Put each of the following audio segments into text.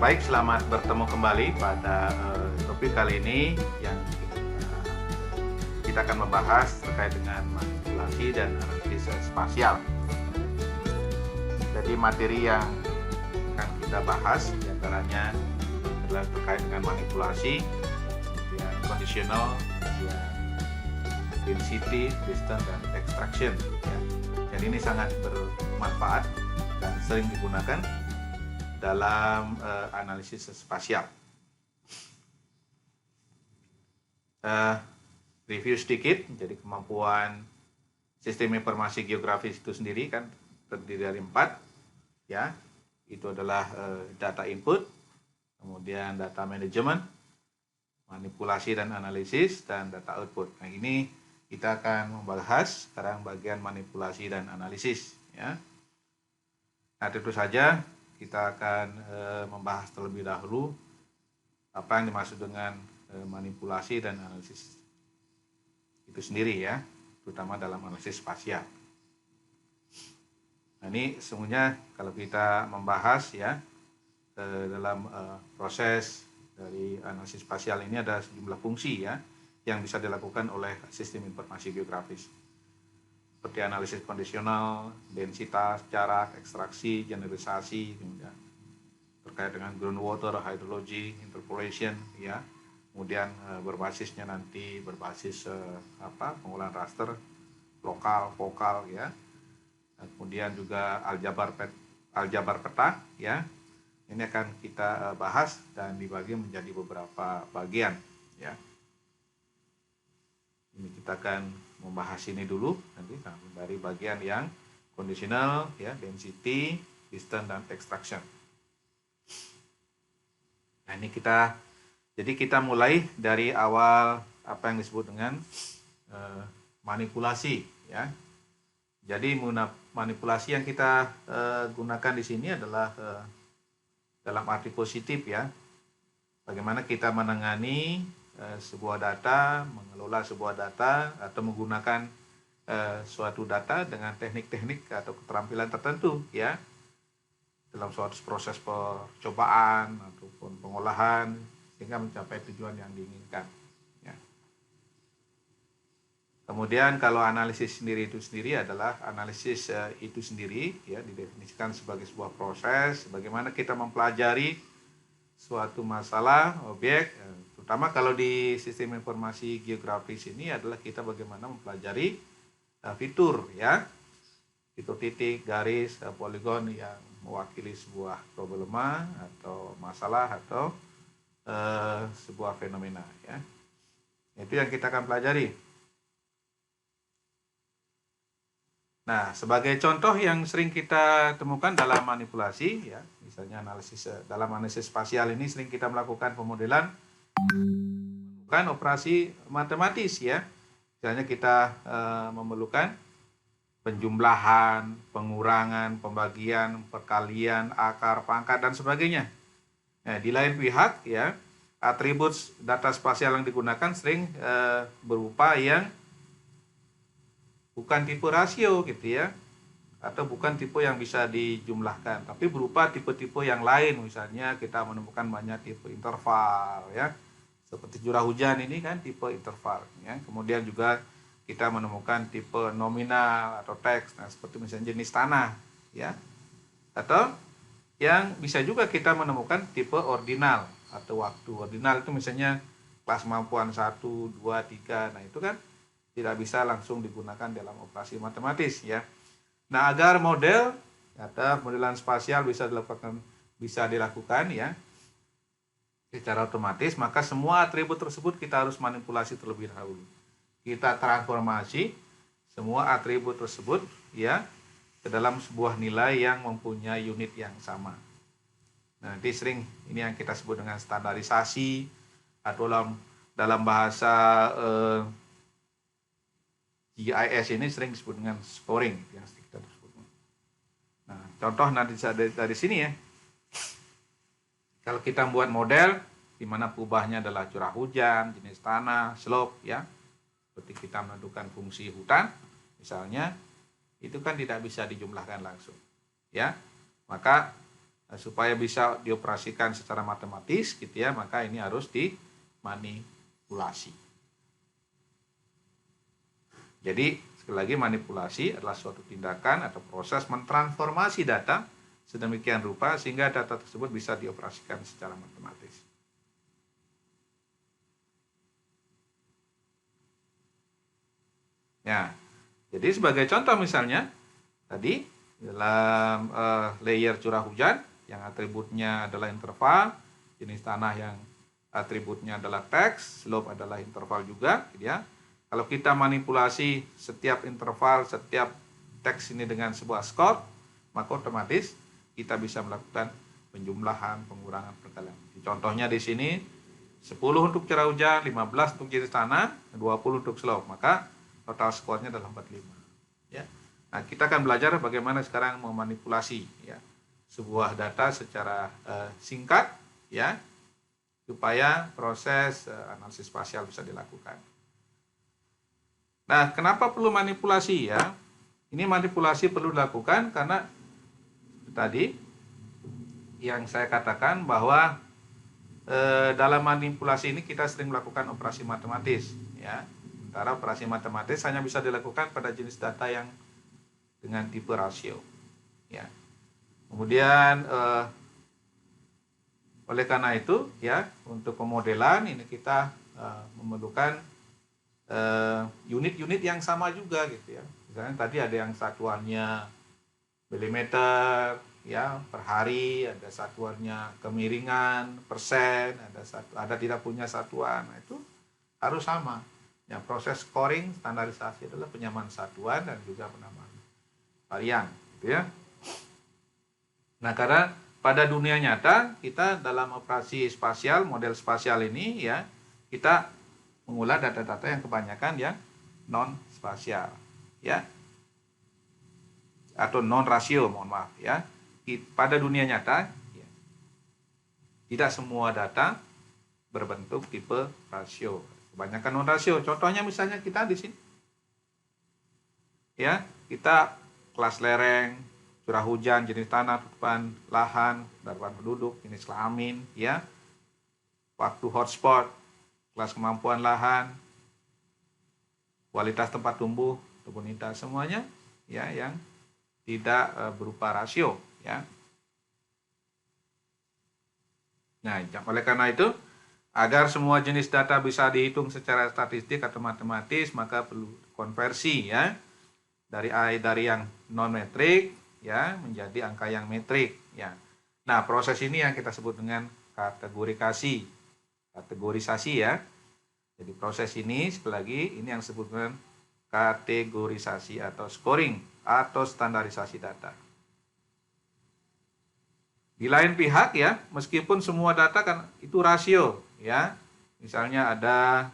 Baik, selamat bertemu kembali pada topik kali ini yang kita akan membahas terkait dengan manipulasi dan analisis spasial. Jadi materi yang akan kita bahas diantaranya adalah terkait dengan manipulasi, kemudian conditional, kemudian density, distance, dan extraction. Ya. Dan ini sangat bermanfaat dan sering digunakan dalam analisis spasial. Review sedikit, jadi kemampuan sistem informasi geografis itu sendiri kan terdiri dari 4, ya. Itu adalah data input, kemudian data management, manipulasi dan analisis, dan data output. Nah, ini kita akan membahas sekarang bagian manipulasi dan analisis, ya. Nah, tentu saja kita akan membahas terlebih dahulu apa yang dimaksud dengan manipulasi dan analisis itu sendiri, ya, terutama dalam analisis spasial. Nah, ini sesungguhnya kalau kita membahas, ya, dalam proses dari analisis spasial ini ada sejumlah fungsi, ya, yang bisa dilakukan oleh sistem informasi geografis, seperti analisis kondisional, densitas, jarak, ekstraksi, generalisasi, kemudian terkait dengan groundwater, hydrology, interpolation, ya. Kemudian berbasisnya nanti berbasis pengolahan raster lokal, vokal, ya. Kemudian juga aljabar peta, ya. Ini akan kita bahas dan dibagi menjadi beberapa bagian, ya. Ini kita akan membahas ini dulu nanti dari bagian yang conditional, ya, density, distance, dan extraction. Nah, ini jadi kita mulai dari awal apa yang disebut dengan manipulasi, ya. Jadi manipulasi yang kita gunakan di sini adalah dalam arti positif, ya. Bagaimana kita menangani sebuah data, mengelola sebuah data, atau menggunakan suatu data dengan teknik-teknik atau keterampilan tertentu, ya, dalam suatu proses percobaan ataupun pengolahan sehingga mencapai tujuan yang diinginkan, ya. Kemudian kalau analisis itu sendiri adalah analisis itu sendiri, ya, didefinisikan sebagai sebuah proses bagaimana kita mempelajari suatu masalah, objek, terutama kalau di sistem informasi geografis ini adalah kita bagaimana mempelajari fitur, ya, fitur titik, garis, poligon yang mewakili sebuah problema atau masalah atau sebuah fenomena, ya. Itu yang kita akan pelajari. Nah, sebagai contoh yang sering kita temukan dalam manipulasi, ya, misalnya dalam analisis spasial ini sering kita melakukan pemodelan bukan operasi matematis, ya. Misalnya kita memerlukan penjumlahan, pengurangan, pembagian, perkalian, akar, pangkat, dan sebagainya. Nah, di lain pihak, ya, atribut data spasial yang digunakan sering berupa yang bukan tipe rasio, gitu, ya, atau bukan tipe yang bisa dijumlahkan, tapi berupa tipe-tipe yang lain. Misalnya kita menemukan banyak tipe interval, ya, seperti curah hujan ini kan tipe interval, ya. Kemudian juga kita menemukan tipe nominal atau teks, nah, seperti misalnya jenis tanah, ya, atau yang bisa juga kita menemukan tipe ordinal atau waktu. Ordinal itu misalnya kelas kemampuan 1, 2, 3. Nah, itu kan tidak bisa langsung digunakan dalam operasi matematis, ya. Nah, agar model atau modelan spasial bisa dilakukan, ya, secara otomatis, maka semua atribut tersebut kita harus manipulasi terlebih dahulu. Kita transformasi semua atribut tersebut, ya, ke dalam sebuah nilai yang mempunyai unit yang sama. Nah, nanti sering ini yang kita sebut dengan standarisasi, atau dalam bahasa GIS ini sering disebut dengan scoring, yang kita sebut. Nah, contoh nanti dari sini, ya. Kalau kita membuat model di mana perubahannya adalah curah hujan, jenis tanah, slope, ya. Seperti kita menentukan fungsi hutan, misalnya, itu kan tidak bisa dijumlahkan langsung, ya. Maka supaya bisa dioperasikan secara matematis gitu ya, maka ini harus dimanipulasi. Jadi sekali lagi, manipulasi adalah suatu tindakan atau proses mentransformasi data sedemikian rupa sehingga data tersebut bisa dioperasikan secara matematis. Ya, jadi sebagai contoh misalnya tadi dalam layer curah hujan yang atributnya adalah interval, jenis tanah yang atributnya adalah teks, slope adalah interval juga, gitu ya. Kalau kita manipulasi setiap interval, setiap teks ini dengan sebuah skor, maka otomatis kita bisa melakukan penjumlahan, pengurangan, perkalian. Contohnya di sini 10 untuk curah hujan, 15 untuk jenis tanah, 20 untuk slope. Maka total skornya adalah 45. Ya. Nah, kita akan belajar bagaimana sekarang memanipulasi ya sebuah data secara singkat ya supaya proses analisis spasial bisa dilakukan. Nah, kenapa perlu manipulasi ya? Ini manipulasi perlu dilakukan karena tadi yang saya katakan bahwa dalam manipulasi ini kita sering melakukan operasi matematis ya. Sementara operasi matematis hanya bisa dilakukan pada jenis data yang dengan tipe rasio ya. Kemudian oleh karena itu ya, untuk pemodelan ini kita memerlukan unit-unit yang sama juga gitu ya. Misalnya tadi ada yang satuannya milimeter ya per hari, ada satuannya kemiringan persen, ada tidak punya satuan. Nah, itu harus sama. Yang proses scoring standarisasi adalah penyamaan satuan dan juga penambahan varian gitu ya. Nah, karena pada dunia nyata kita dalam operasi spasial, model spasial ini ya, kita mengolah data-data yang kebanyakan yang non spasial ya, atau non rasio, mohon maaf ya. Pada dunia nyata ya, tidak semua data berbentuk tipe rasio, kebanyakan non rasio. Contohnya misalnya kita di sini ya, kita kelas lereng, curah hujan, jenis tanah, tutupan lahan, dataran penduduk, jenis kelamin ya, waktu hotspot, kelas kemampuan lahan, kualitas tempat tumbuh, tubunitas, semuanya ya yang tidak berupa rasio ya. Nah, oleh karena itu agar semua jenis data bisa dihitung secara statistik atau matematis, maka perlu konversi ya dari yang non metrik ya menjadi angka yang metrik ya. Nah, proses ini yang kita sebut dengan kategorisasi ya. Jadi proses ini sekali lagi ini yang disebut dengan kategorisasi atau scoring atau standarisasi data. Di lain pihak ya, meskipun semua data kan itu rasio ya. Misalnya ada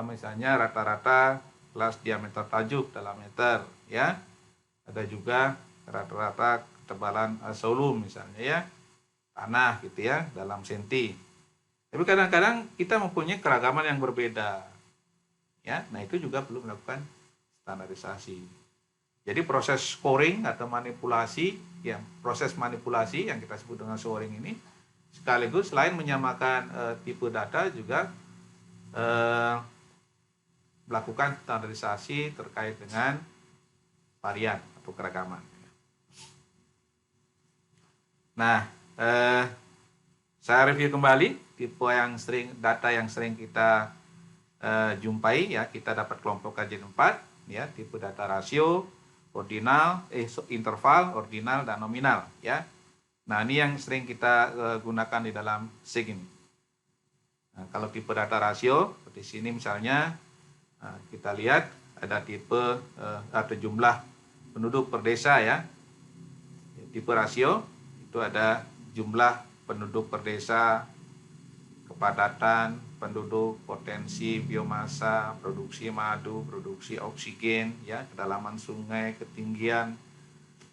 misalnya rata-rata kelas diameter tajuk dalam meter ya. Ada juga rata-rata ketebalan solum misalnya ya, tanah gitu ya dalam senti. Tapi kadang-kadang kita mempunyai keragaman yang berbeda ya. Nah, itu juga perlu melakukan standarisasi. Jadi proses scoring atau manipulasi ya, proses manipulasi yang kita sebut dengan scoring ini sekaligus selain menyamakan tipe data juga melakukan standarisasi terkait dengan varian atau keragaman. Nah, saya review kembali data yang sering kita jumpai ya. Kita dapat kelompokkan jadi 4 ya, tipe data rasio, ordinal, interval, ordinal, dan nominal ya. Nah, ini yang sering kita gunakan di dalam SIG ini. Nah, kalau tipe data rasio seperti sini misalnya, kita lihat ada tipe atau jumlah penduduk per desa ya. Tipe rasio itu ada jumlah penduduk per desa, kepadatan penduduk, potensi biomasa, produksi madu, produksi oksigen ya, kedalaman sungai, ketinggian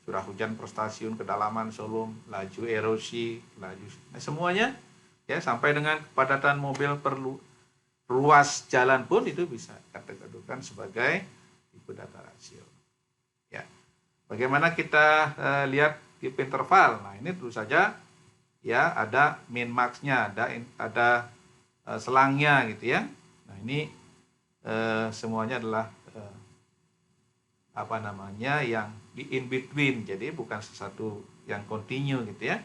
curah hujan per stasiun, kedalaman solum, laju erosi, semuanya ya, sampai dengan kepadatan mobil perlu ruas jalan pun itu bisa dikategorikan sebagai tipe data rasio. Ya. Bagaimana kita lihat tipe interval. Nah, ini tentu saja ya ada min max-nya, ada selangnya gitu ya. Nah, ini semuanya adalah apa namanya yang di in between, jadi bukan sesuatu yang continue gitu ya.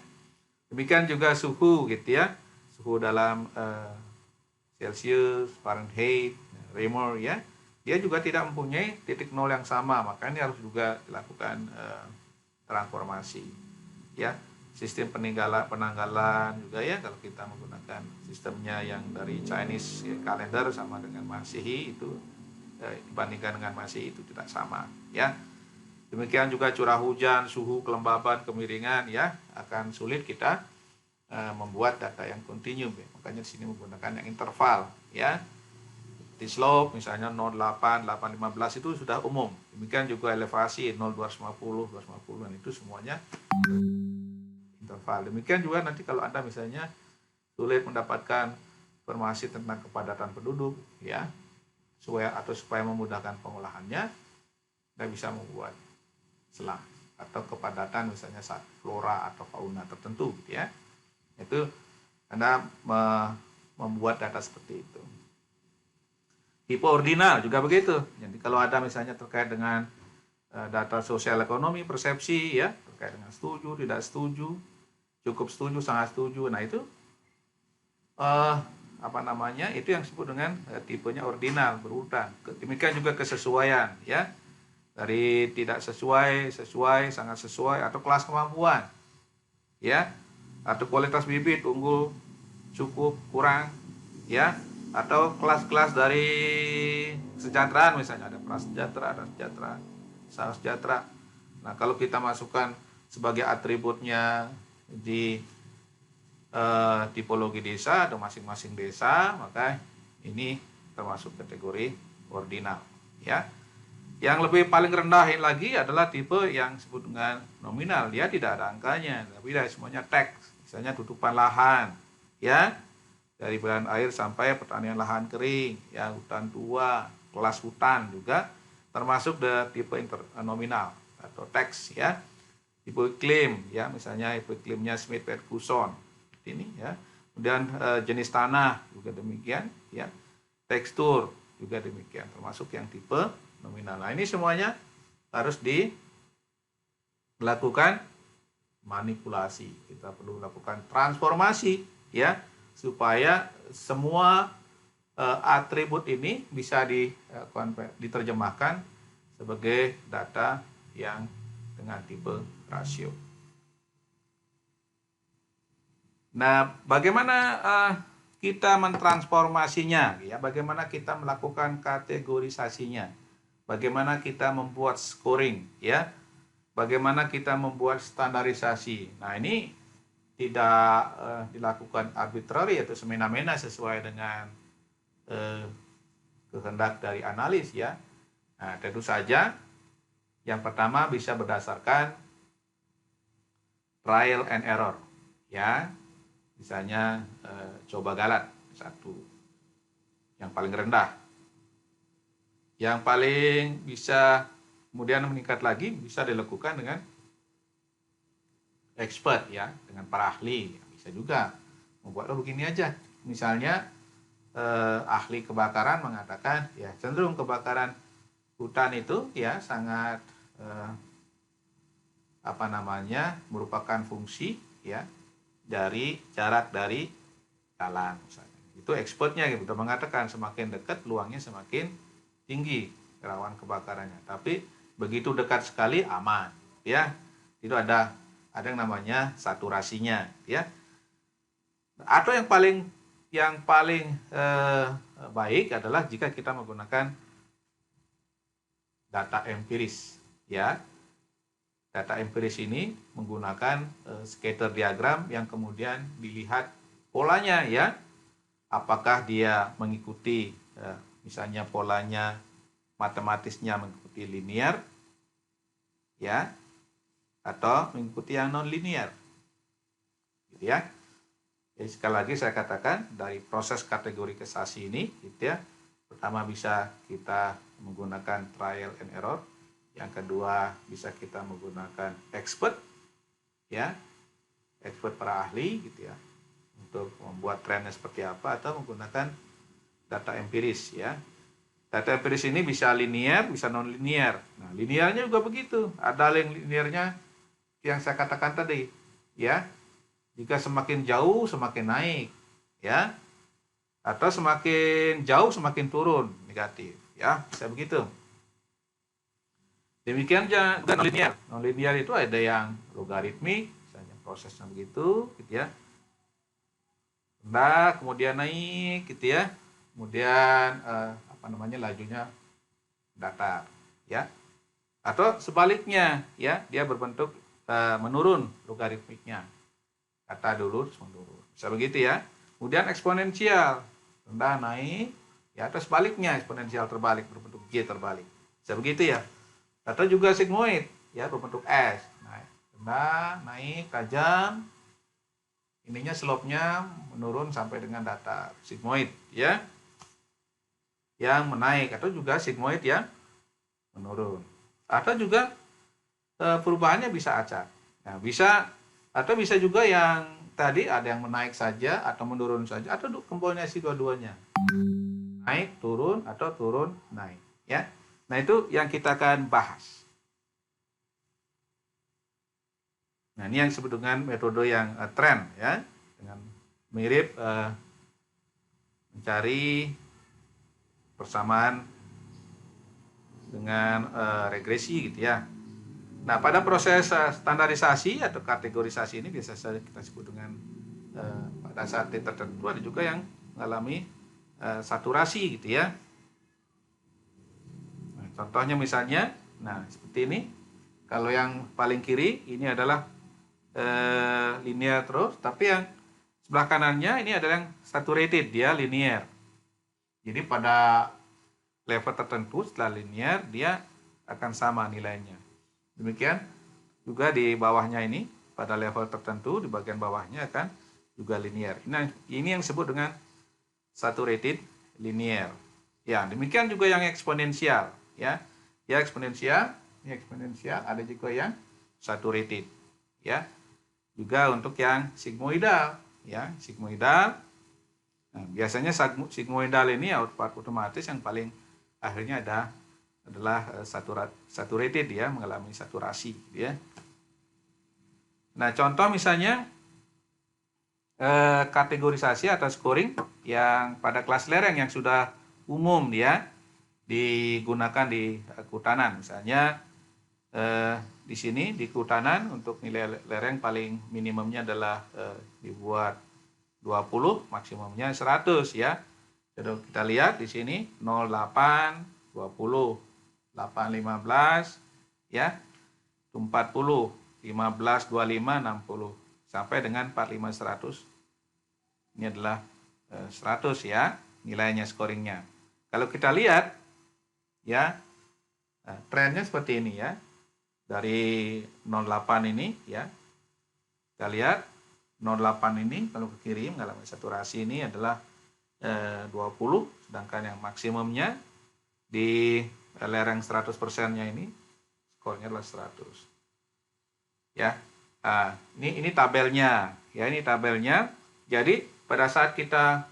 Demikian juga suhu gitu ya, suhu dalam Celsius, Fahrenheit, Reaumur ya, dia juga tidak mempunyai titik nol yang sama, makanya harus juga dilakukan transformasi ya. Sistem penanggalan juga ya, kalau kita menggunakan sistemnya yang dari Chinese kalender sama dengan Masehi itu dibandingkan dengan Masehi itu tidak sama ya. Demikian juga curah hujan, suhu, kelembaban, kemiringan ya, akan sulit kita membuat data yang kontinu. Makanya di sini menggunakan yang interval ya. Di slope misalnya 0,8, 815 itu sudah umum. Demikian juga elevasi 0,250, 250 dan itu semuanya interval. Demikian juga nanti kalau Anda misalnya sulit mendapatkan informasi tentang kepadatan penduduk ya, supaya memudahkan pengolahannya, Anda bisa membuat selang atau kepadatan misalnya flora atau fauna tertentu gitu ya. Itu Anda membuat data seperti itu. Tipe ordinal juga begitu. Jadi kalau ada misalnya terkait dengan data sosial ekonomi, persepsi ya, terkait dengan setuju, tidak setuju, cukup setuju, sangat setuju. Nah, itu apa namanya? Itu yang disebut dengan tipenya ordinal, berurutan. Demikian juga kesesuaian ya. Dari tidak sesuai, sesuai, sangat sesuai, atau kelas kemampuan ya, atau kualitas bibit unggul, cukup, kurang ya, atau kelas-kelas dari kesejahteraan, misalnya ada prasejahtera, ada sejahtera, sangat sejahtera. Nah, kalau kita masukkan sebagai atributnya di tipologi desa atau masing-masing desa, maka ini termasuk kategori ordinal ya. Yang lebih paling rendah lagi adalah tipe yang disebut dengan nominal. Dia tidak ada angkanya, tapi dari semuanya teks. Misalnya tutupan lahan, ya, dari belahan air sampai pertanian lahan kering, ya, hutan tua, kelas hutan juga termasuk tipe nominal atau teks, ya. Tipe iklim, ya, misalnya tipe iklimnya Smith-Ferguson, ini, ya. Kemudian jenis tanah juga demikian, ya. Tekstur juga demikian, termasuk yang tipe nominal. Nah, ini semuanya harus dilakukan manipulasi. Kita perlu lakukan transformasi ya, supaya semua atribut ini bisa diterjemahkan sebagai data yang dengan tipe rasio. Nah, bagaimana kita mentransformasinya ya? Bagaimana kita melakukan kategorisasinya? Bagaimana kita membuat scoring ya, bagaimana kita membuat standarisasi. Nah, ini tidak dilakukan arbitrary atau semena-mena sesuai dengan kehendak dari analis ya. Nah, tentu saja yang pertama bisa berdasarkan trial and error ya. Misalnya coba galat satu yang paling rendah. Yang paling bisa kemudian meningkat lagi bisa dilakukan dengan expert ya, dengan para ahli. Bisa juga membuat begini aja. Misalnya ahli kebakaran mengatakan ya cenderung kebakaran hutan itu ya sangat apa namanya merupakan fungsi ya dari jarak dari jalan misalnya. Itu expertnya gitu mengatakan semakin dekat peluangnya semakin tinggi rawan kebakarannya. Tapi begitu dekat sekali aman, ya. Itu ada yang namanya saturasinya, ya. Atau yang paling baik adalah jika kita menggunakan data empiris, ya. Data empiris ini menggunakan scatter diagram yang kemudian dilihat polanya, ya. Apakah dia mengikuti misalnya polanya matematisnya mengikuti linear ya atau mengikuti yang non linear gitu ya. Jadi sekali lagi saya katakan dari proses kategorisasi ini gitu ya, pertama bisa kita menggunakan trial and error, yang kedua bisa kita menggunakan expert, ya, expert para ahli gitu ya, untuk membuat trennya seperti apa atau menggunakan data empiris ya. Data empiris ini bisa linear, bisa non linear. Nah, linearnya juga begitu. Ada yang linearnya yang saya katakan tadi, ya. Jika semakin jauh semakin naik, ya. Atau semakin jauh semakin turun, negatif, ya. Bisa begitu. Demikian juga non linear. Non linear itu ada yang logaritmik, misalnya prosesnya begitu, gitu ya. Rendah, kemudian naik, gitu ya. Kemudian lajunya datar, ya. Atau sebaliknya, ya, dia berbentuk menurun logaritmiknya. Kata dulu terus menurun. Bisa begitu ya. Kemudian eksponensial, rendah naik, ya, atau sebaliknya eksponensial terbalik berbentuk G terbalik. Bisa begitu ya. Atau juga sigmoid, ya, berbentuk S, naik, rendah, naik, tajam, ininya slope-nya menurun sampai dengan datar, sigmoid, ya, yang menaik, atau juga sigmoid yang menurun, atau juga perubahannya bisa acak. Nah, bisa, atau bisa juga yang tadi ada yang menaik saja atau menurun saja, atau kombinasi dua-duanya, naik turun atau turun naik, ya. Nah, itu yang kita akan bahas. Nah, ini yang disebut dengan metode yang trend, ya, dengan mirip mencari persamaan dengan regresi gitu ya. Nah, pada proses standarisasi atau kategorisasi ini biasa kita sebut dengan pada saat tertentu ada juga yang mengalami saturasi gitu ya. Nah, contohnya misalnya, nah seperti ini. Kalau yang paling kiri ini adalah linear terus, tapi yang sebelah kanannya ini adalah yang saturated, dia linear. Jadi pada level tertentu setelah linear dia akan sama nilainya. Demikian juga di bawahnya ini pada level tertentu di bagian bawahnya akan juga linear. Nah, ini yang disebut dengan saturated linear. Ya, demikian juga yang eksponensial, ya. Ya, eksponensial, ini eksponensial, ada juga yang saturated, ya. Juga untuk yang sigmoidal, ya, sigmoidal. Nah, biasanya sigmoidal ini otomatis yang paling akhirnya adalah saturated, ya, mengalami saturasi, ya. Nah, contoh misalnya kategorisasi atau scoring yang pada kelas lereng yang sudah umum, ya, digunakan di kehutanan. Misalnya di sini di kehutanan untuk nilai lereng paling minimumnya adalah dibuat 20, maksimumnya 100, ya. Jadi kita lihat di sini 08, 20, 8, 15, ya, 40, 15, 25, 60 sampai dengan 45, 100. Ini adalah 100, ya, nilainya, scoringnya. Kalau kita lihat, ya, trennya seperti ini, ya. Dari 08 ini, ya, kita lihat 08 ini kalau ke kiri mengalami saturasi ini adalah 20, sedangkan yang maksimumnya di lereng 100%-nya ini skornya adalah 100. Ya. Nah, ini tabelnya, ya, ini tabelnya. Jadi pada saat kita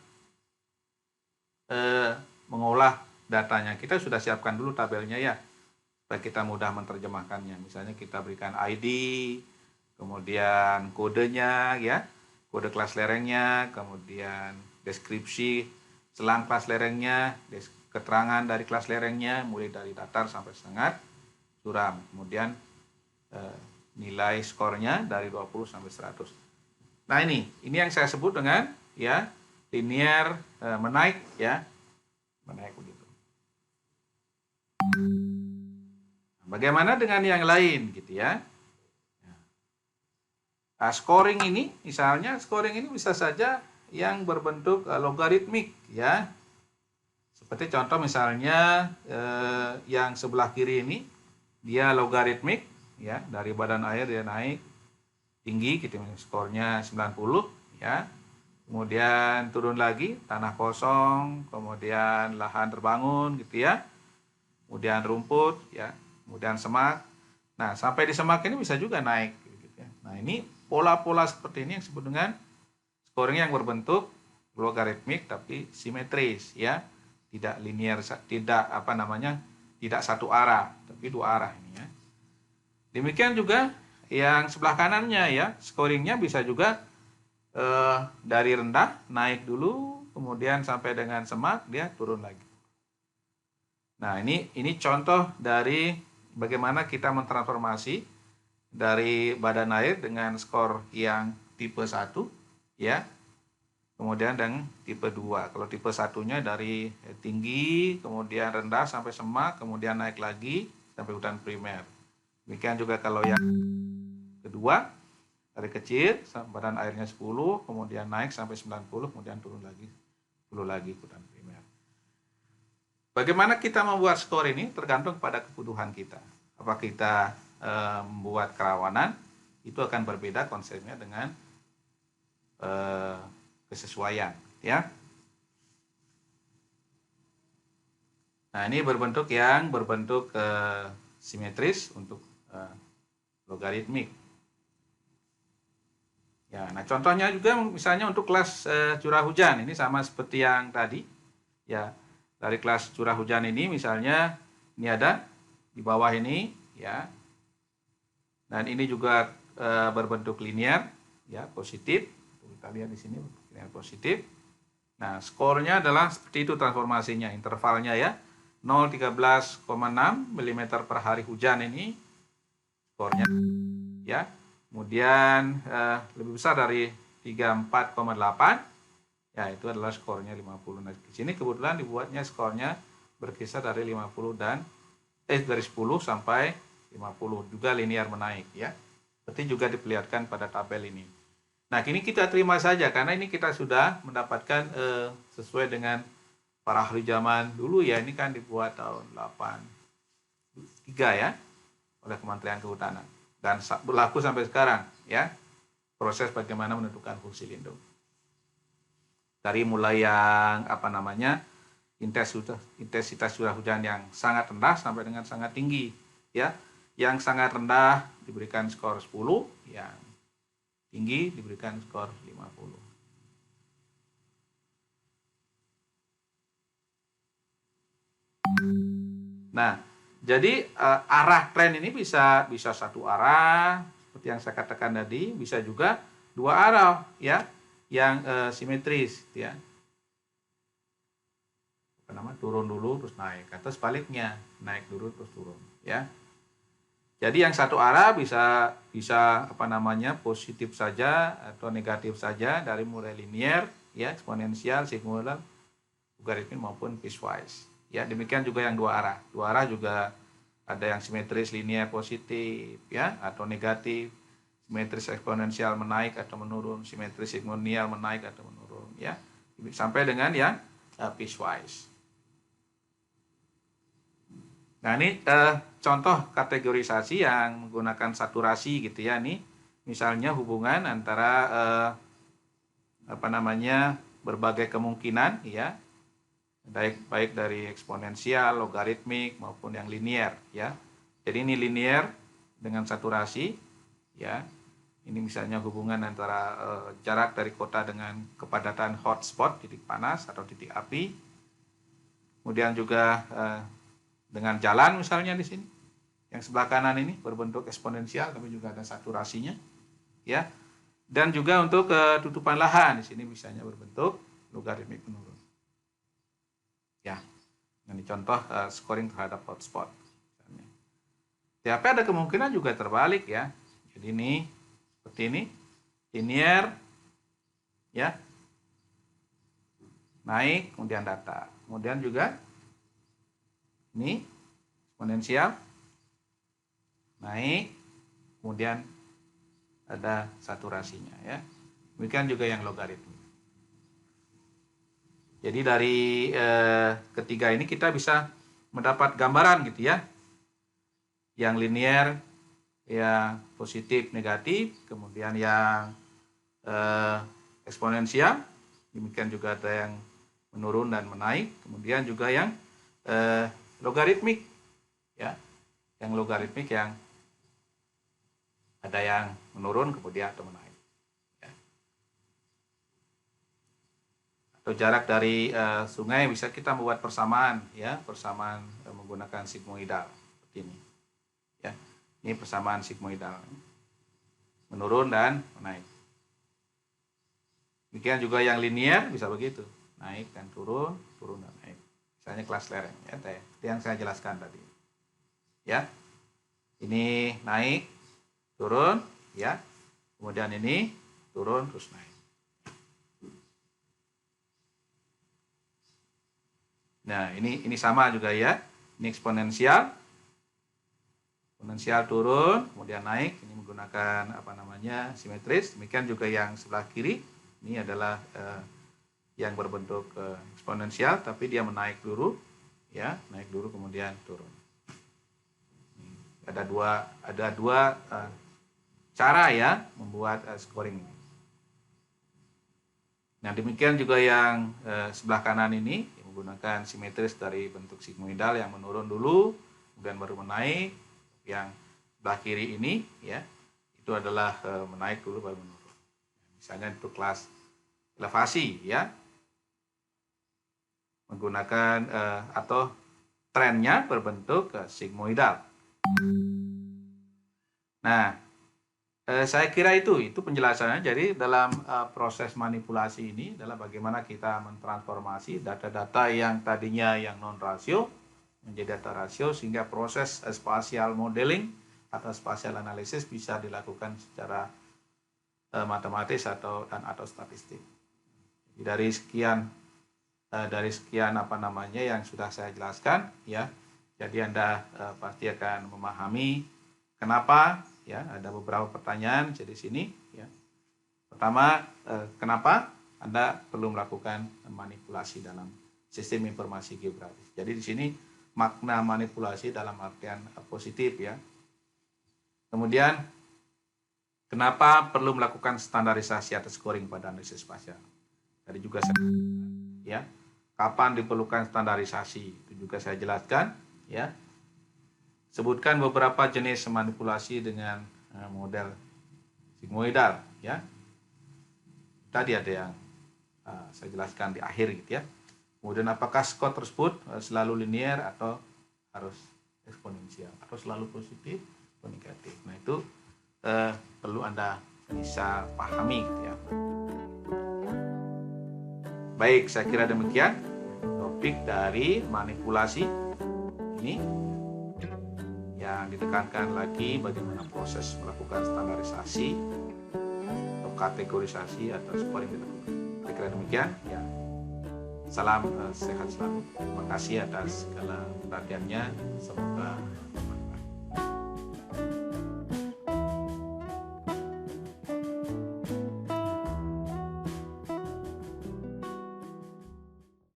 mengolah datanya, kita sudah siapkan dulu tabelnya, ya, supaya kita mudah menerjemahkannya. Misalnya kita berikan ID, kemudian kodenya, ya, kode kelas lerengnya, kemudian deskripsi selang kelas lerengnya, keterangan dari kelas lerengnya, mulai dari datar sampai sangat suram, kemudian nilai skornya dari 20 sampai 100. Nah, ini yang saya sebut dengan, ya, linear menaik, ya, menaik begitu. Bagaimana dengan yang lain gitu, ya? Nah, scoring ini, misalnya scoring ini bisa saja yang berbentuk logaritmik, ya. Seperti contoh misalnya yang sebelah kiri ini dia logaritmik, ya, dari badan air dia naik tinggi gitu, skornya 90, ya. Kemudian turun lagi tanah kosong, kemudian lahan terbangun gitu, ya. Kemudian rumput, ya. Kemudian semak. Nah, sampai di semak ini bisa juga naik gitu, ya. Nah, ini pola-pola seperti ini yang disebut dengan scoring yang berbentuk logaritmik tapi simetris, ya. Tidak linear, tidak tidak satu arah, tapi dua arah ini, ya. Demikian juga yang sebelah kanannya, ya, scoringnya bisa juga dari rendah naik dulu, kemudian sampai dengan semak dia turun lagi. Nah, ini contoh dari bagaimana kita mentransformasi dari badan air dengan skor yang tipe 1, ya. Kemudian dengan tipe 2. Kalau tipe 1-nya dari tinggi, kemudian rendah sampai semak, kemudian naik lagi sampai hutan primer. Demikian juga kalau yang kedua, dari kecil badan airnya 10, kemudian naik sampai 90, kemudian turun lagi 10 lagi hutan primer. Bagaimana kita membuat skor ini tergantung pada kebutuhan kita. Apakah kita membuat kerawanan, itu akan berbeda konsepnya dengan kesesuaian, ya. Nah, ini berbentuk simetris untuk logaritmik. Ya, nah contohnya juga misalnya untuk kelas curah hujan, ini sama seperti yang tadi, ya. Dari kelas curah hujan ini misalnya ini ada di bawah ini, ya. Dan ini juga berbentuk linear, ya, positif. Kita lihat di sini linear positif. Nah, skornya adalah seperti itu transformasinya, intervalnya, ya. 0,13,6 mm per hari hujan ini skornya, ya. Kemudian lebih besar dari 34,8, ya, itu adalah skornya 50. Nah, di sini kebetulan dibuatnya skornya berkisar dari 50 dari 10 sampai 50, juga linear menaik, ya. Seperti juga diperlihatkan pada tabel ini. Nah, kini kita terima saja karena ini kita sudah mendapatkan sesuai dengan para ahli zaman dulu, ya. Ini kan dibuat tahun 83, ya, oleh Kementerian Kehutanan dan berlaku sampai sekarang, ya. Proses bagaimana menentukan fungsi lindung. Dari mulai yang intensitas curah hujan yang sangat rendah sampai dengan sangat tinggi, ya. Yang sangat rendah diberikan skor 10, yang tinggi diberikan skor 50. Nah, jadi arah tren ini bisa satu arah seperti yang saya katakan tadi, bisa juga dua arah, ya, yang simetris, ya. Turun dulu terus naik, atau sebaliknya, naik dulu terus turun, ya. Jadi yang satu arah bisa positif saja atau negatif saja, dari mulai linear, ya, eksponensial, singular, logaritmik maupun piecewise. Ya, demikian juga yang dua arah. Dua arah juga ada yang simetris linear positif, ya, atau negatif, simetris eksponensial menaik atau menurun, simetris sinusoidal menaik atau menurun, ya, sampai dengan yang piecewise. Nah, ini contoh kategorisasi yang menggunakan saturasi, gitu, ya. Ini misalnya hubungan antara berbagai kemungkinan, ya, baik dari eksponensial, logaritmik maupun yang linear, ya. Jadi ini linear dengan saturasi, ya. Ini misalnya hubungan antara jarak dari kota dengan kepadatan hotspot, titik panas atau titik api. Kemudian juga dengan jalan misalnya di sini. Yang sebelah kanan ini berbentuk eksponensial tapi juga ada saturasinya, ya. Dan juga untuk tutupan lahan di sini misalnya berbentuk logaritmik menurun. Ya. Ini contoh scoring terhadap hotspot. Tapi ada kemungkinan juga terbalik, ya. Jadi ini seperti ini, linear, ya, naik kemudian datar. Kemudian juga ini eksponensial, naik, kemudian ada saturasinya, ya. Demikian juga yang logaritmik. Jadi dari ketiga ini kita bisa mendapat gambaran, gitu, ya. Yang linear, ya, positif, negatif, kemudian yang eksponensial, demikian juga ada yang menurun dan menaik, kemudian juga yang logaritmik, ya, yang logaritmik yang ada yang menurun kemudian atau menaik. atau jarak dari sungai, bisa kita membuat persamaan ya, persamaan menggunakan sigmoidal seperti ini ya. Ini persamaan sigmoidal, menurun dan naik. Demikian juga yang linear bisa begitu, naik dan turun, turun dan naik. Misalnya kelas lereng ya, yang saya jelaskan tadi ya. Ini naik turun ya, kemudian ini turun terus naik. Nah, ini sama juga ya. Ini eksponensial. Eksponensial turun, kemudian naik. Ini menggunakan simetris. Demikian juga yang sebelah kiri. Ini adalah yang berbentuk eksponensial, tapi dia menaik dulu, ya, naik dulu kemudian turun. Ada dua cara ya membuat scoring. Nah, demikian juga yang sebelah kanan ini menggunakan simetris dari bentuk sigmoidal yang menurun dulu, kemudian baru menaik. Yang sebelah kiri ini ya, itu adalah menaik dulu baru menurun. Misalnya untuk kelas elevasi ya, menggunakan atau trennya berbentuk sigmoidal. Nah, saya kira itu penjelasannya. Jadi dalam proses manipulasi ini adalah bagaimana kita mentransformasi data-data yang tadinya yang non rasio menjadi data rasio, sehingga proses spatial modeling atau spatial analysis bisa dilakukan secara matematis atau statistik. Dari sekian yang sudah saya jelaskan ya, jadi Anda pasti akan memahami kenapa ya. Ada beberapa pertanyaan jadi sini ya. Pertama, kenapa Anda perlu melakukan manipulasi dalam sistem informasi geografis. Jadi di sini makna manipulasi dalam artian positif ya. Kemudian kenapa perlu melakukan standarisasi atau scoring pada analisis spasial. Tadi juga saya ya, kapan diperlukan standarisasi itu juga saya jelaskan ya. Sebutkan beberapa jenis manipulasi dengan model sigmoidal ya. Tadi ada yang saya jelaskan di akhir gitu ya. Kemudian apakah skor tersebut selalu linear atau harus eksponensial, atau selalu positif atau negatif. Nah, itu perlu Anda bisa pahami gitu ya. Baik, saya kira demikian topik dari manipulasi ini. Yang ditekankan lagi bagaimana proses melakukan standarisasi atau kategorisasi atau scoring dilakukan. Saya kira demikian ya. Salam sehat selalu. Terima kasih atas segala perhatiannya. Semoga